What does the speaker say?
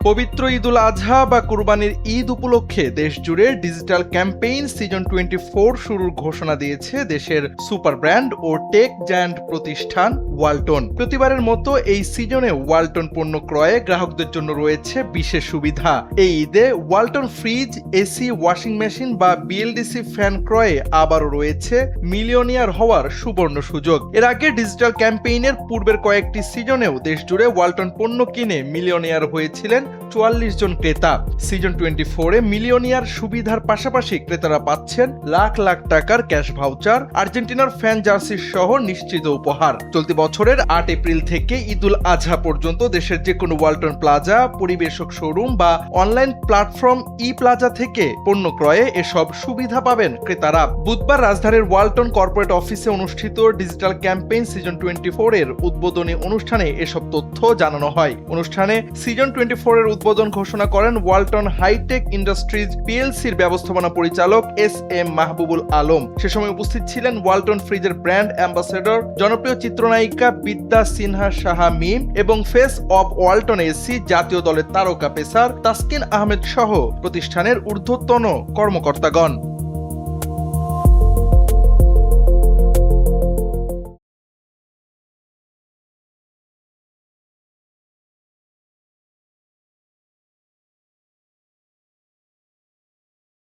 পবিত্র ঈদুল আজহা বা কুরবানির ঈদ উপলক্ষে দেশজুড়ে ডিজিটাল ক্যাম্পেইন সিজন 24 শুরুর ঘোষণা দিয়েছে দেশের সুপার ব্র্যান্ড ও টেক জায়ান্ট প্রতিষ্ঠান ওয়ালটন। প্রতিবারের মতো এই সিজনে ওয়ালটন পণ্য ক্রয়ে গ্রাহকদের জন্য রয়েছে বিশেষ সুবিধা। এই ঈদে Walton fridge, AC, washing machine বা বিএলডিসি ফ্যান ক্রয়ে আবারও রয়েছে মিলিয়নিয়ার হওয়ার সুবর্ণ সুযোগ। এর আগে ডিজিটাল ক্যাম্পেইনের পূর্বের কয়েকটি সিজনেও দেশজুড়ে ওয়ালটন পণ্য কিনে মিলিয়নিয়ার হয়েছিলেন 44 জন ক্রেতা। সিজন 24-এ মিলিয়নিয়ার সুবিধার পাশাপাশি ক্রেতারা পাচ্ছেন লাখ লাখ টাকার ক্যাশ ভাউচার, আর্জেন্টিনার ফ্যান জার্সি সহ নিশ্চিত উপহার। চলতি বছরের 8 এপ্রিল থেকে ঈদুল আজহা পর্যন্ত দেশের যে কোনো ওয়ালটন প্লাজা, পরিবেশক শোরুম বা অনলাইন প্ল্যাটফর্ম ই প্লাজা থেকে পণ্য ক্রয়ে এসব সুবিধা পাবেন ক্রেতারা। বুধবার রাজধানীর ওয়ালটন কর্পোরেট অফিসে অনুষ্ঠিত ডিজিটাল ক্যাম্পেইন সিজন 24-এর উদ্বোধনী অনুষ্ঠানে এসব তথ্য জানানো হয়। অনুষ্ঠানে সিজন 24-এর উদ্বোধন ঘোষণা করেন ওয়ালটন হাইটেক ইন্ডাস্ট্রিজ পিএলসির ব্যবস্থাপনা পরিচালক এস.এম. মাহবুবুল আলম। সে সময় উপস্থিত ছিলেন ওয়ালটন ফ্রিজের ব্র্যান্ড অ্যাম্বাসেডর, জনপ্রিয় চিত্রনায়িকা বিদ্যা সিনহা সাহা মিম এবং ফেস অব ওয়ালটন এসি জাতীয় দলের তারকা পেসার তাসকিন আহমেদ সহ প্রতিষ্ঠানের ঊর্ধ্বতন কর্মকর্তাগণ।